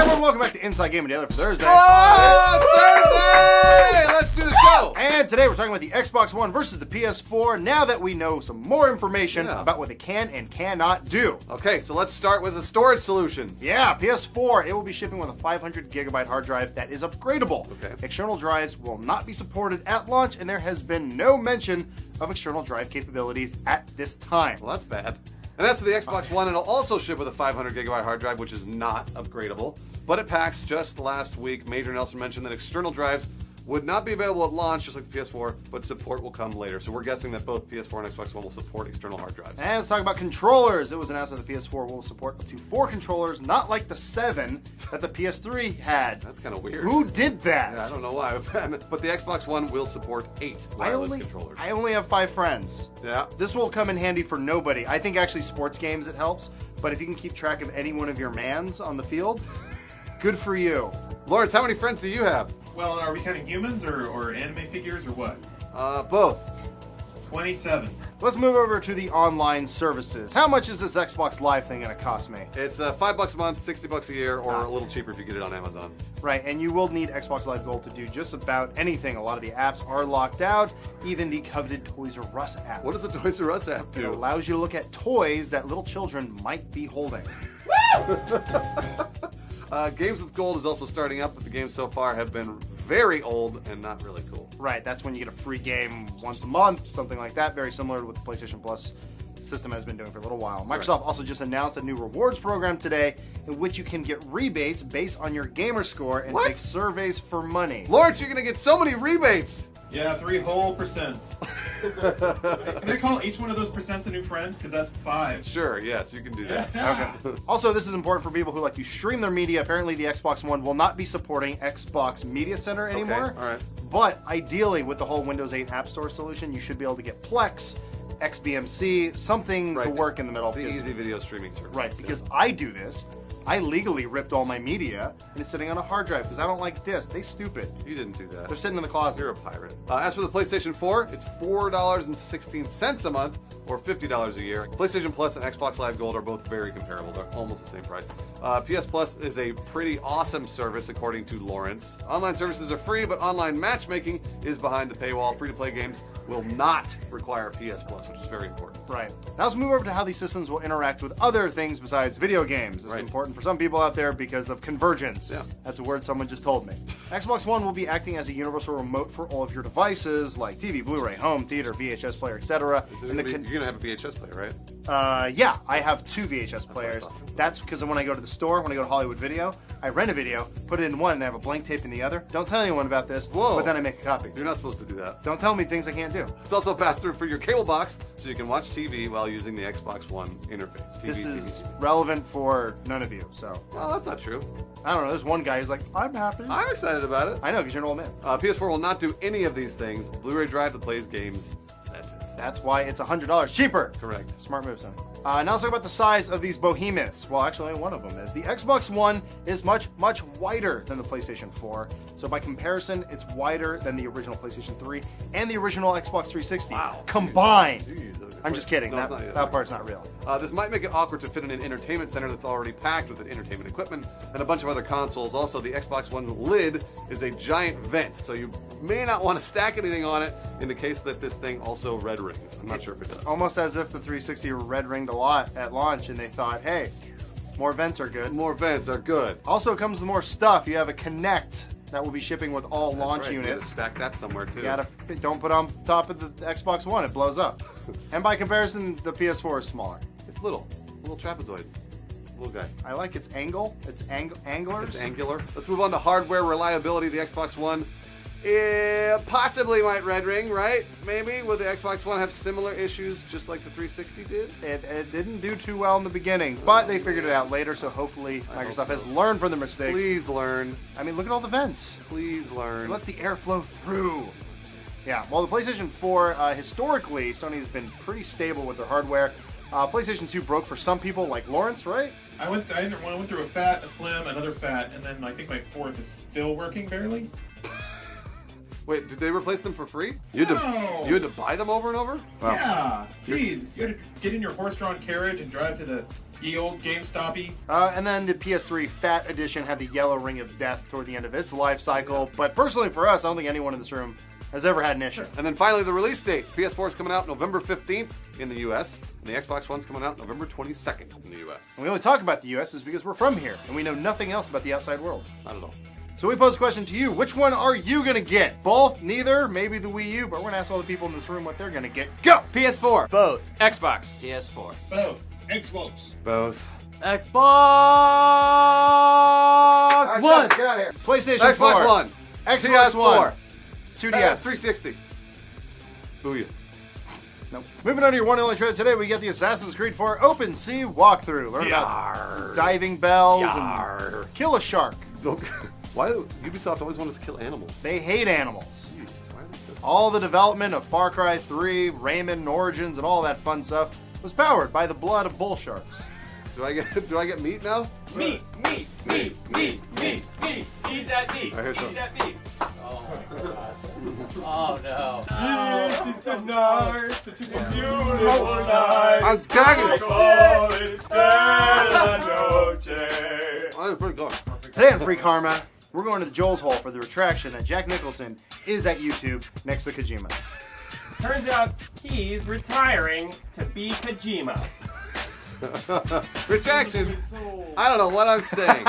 everyone, welcome back to Inside Gaming Daily for Thursday. Oh, it's Thursday! Let's do the show! And today we're talking about the Xbox One versus the PS4 now that we know some more information about what they can and cannot do. Okay, so let's start with the storage solutions. Yeah, PS4, it will be shipping with a 500 gigabyte hard drive that is upgradable. Okay. External drives will not be supported at launch, and there has been no mention of external drive capabilities at this time. Well, that's bad. And that's for the Xbox One. It'll also ship with a 500 gigabyte hard drive, which is not upgradable. But it packs. Just last week, Major Nelson mentioned that external drives would not be available at launch, just like the PS4, but support will come later. So we're guessing that both PS4 and Xbox One will support external hard drives. And let's talk about controllers. It was announced that the PS4 will support up to 4 controllers, not like the 7 that the PS3 had. That's kind of weird. Who did that? Yeah, I don't know why. But the Xbox One will support 8 wireless controllers. I only have 5 friends. Yeah. This will come in handy for nobody. I think actually sports games it helps, but if you can keep track of any one of your mans on the field, good for you. Lawrence, how many friends do you have? Well, are we counting humans or anime figures or what? Both. 27. Let's move over to the online services. How much is this Xbox Live thing going to cost me? It's $5 a month, $60 a year, or a little cheaper if you get it on Amazon. Right, and you will need Xbox Live Gold to do just about anything. A lot of the apps are locked out, even the coveted Toys R Us app. What does the Toys R Us app do? It allows you to look at toys that little children might be holding. Games with Gold is also starting up, but the games so far have been very old and not really cool. Right, that's when you get a free game once a month, something like that, very similar to what the PlayStation Plus system has been doing for a little while. Microsoft also just announced a new rewards program today in which you can get rebates based on your gamer score and take surveys for money. Lawrence, you're going to get so many rebates! Yeah, 3 whole percents. Can they call each one of those percents a new friend? Because that's 5. Sure, yes, you can do that. Okay. Also, this is important for people who like to stream their media. Apparently, the Xbox One will not be supporting Xbox Media Center anymore. Okay, all right. But ideally, with the whole Windows 8 App Store solution, you should be able to get Plex, XBMC, something to work in the middle. The easy video streaming service. Right, because I do this. I legally ripped all my media, and it's sitting on a hard drive because I don't like discs. They stupid. You didn't do that. They're sitting in the closet. You're a pirate. As for the PlayStation 4, it's $4.16 a month, or $50 a year. PlayStation Plus and Xbox Live Gold are both very comparable. They're almost the same price. PS Plus is a pretty awesome service, according to Lawrence. Online services are free, but online matchmaking is behind the paywall. Free-to-play games will not require PS Plus, which is very important. Right. Now let's move over to how these systems will interact with other things besides video games. This is important for some people out there because of convergence. Yeah. That's a word someone just told me. Xbox One will be acting as a universal remote for all of your devices like TV, Blu-ray, home theater, VHS player, etc. You're going to have a VHS player, right? Yeah, I have 2 VHS players. That's because when I go to the store, when I go to Hollywood Video, I rent a video, put it in one, and I have a blank tape in the other. Don't tell anyone about this, but then I make a copy. You're not supposed to do that. Don't tell me things I can't do. It's also passed through for your cable box, so you can watch TV while using the Xbox One interface. This is relevant for none of you, so. Well, that's not true. I don't know, there's one guy who's like, I'm happy. I'm excited about it. I know, because you're an old man. PS4 will not do any of these things. It's a Blu-ray drive that plays games. That's it. That's why it's $100 cheaper. Correct. Smart move, Sony. Now let's talk about the size of these behemoths. Well, actually, only one of them is. The Xbox One is much, much wider than the PlayStation 4. So by comparison, it's wider than the original PlayStation 3 and the original Xbox 360 combined. Jeez. I'm just kidding. No, that part's not real. This might make it awkward to fit in an entertainment center that's already packed with entertainment equipment and a bunch of other consoles. Also, the Xbox One lid is a giant vent, so you may not want to stack anything on it in the case that this thing also red rings. I'm not sure if it does. Almost as if the 360 red ringed a lot at launch and they thought, hey, more vents are good. More vents are good. Also comes with more stuff. You have a Kinect that will be shipping with all launch units. You gotta stack that somewhere too. Don't put on top of the Xbox One, it blows up. And by comparison, the PS4 is smaller. It's little trapezoid. Little guy. I like its angle. It's angular. It's angular. Let's move on to hardware reliability. The Xbox One possibly might red ring, right? Maybe. Will the Xbox One have similar issues just like the 360 did? It didn't do too well in the beginning, but they figured it out later, so hopefully Microsoft has learned from their mistakes. Please learn. I mean, look at all the vents. Please learn. It lets the air flow through. Yeah, well, the PlayStation 4, historically, Sony's been pretty stable with their hardware. PlayStation 2 broke for some people, like Lawrence, right? I went through a fat, a slim, another fat, and then I think my 4th is still working barely. Wait, did they replace them for free? You had to buy them over and over? Wow. Yeah. Jeez. You had to get in your horse-drawn carriage and drive to the ye old GameStop-y. And then the PS3 Fat Edition had the yellow ring of death toward the end of its life cycle. But personally for us, I don't think anyone in this room has ever had an issue. And then finally, the release date. PS4 is coming out November 15th in the US, and the Xbox One's coming out November 22nd in the US. And we only talk about the US is because we're from here, and we know nothing else about the outside world. Not at all. So we pose a question to you. Which one are you going to get? Both? Neither? Maybe the Wii U? But we're going to ask all the people in this room what they're going to get. Go! PS4. Both. Xbox. PS4. Both. Xbox. Both. Xbox All right, One. Get out of here. PlayStation 4. Xbox One. Xbox PS4. One. 2DS. 360. Booyah. Nope. Moving on to your one and only trailer today, we get the Assassin's Creed 4 Open Sea walkthrough. Learn about diving bells and kill a shark. Why do Ubisoft always want us to kill animals? They hate animals. Jeez, why are they so... All the development of Far Cry 3, Rayman and Origins, and all that fun stuff was powered by the blood of bull sharks. Do I get meat now? Meat. Eat that meat. I hear some. Eat that meat. Oh no. This is the night, such a beautiful night. I'm gagging. Call it Bella Noche. Oh, that's pretty good. Today on Free Karma, we're going to the Joel's Hole for the retraction that Jack Nicholson is at YouTube next to Kojima. Turns out he's retiring to be Kojima. Retraction. I don't know what I'm saying.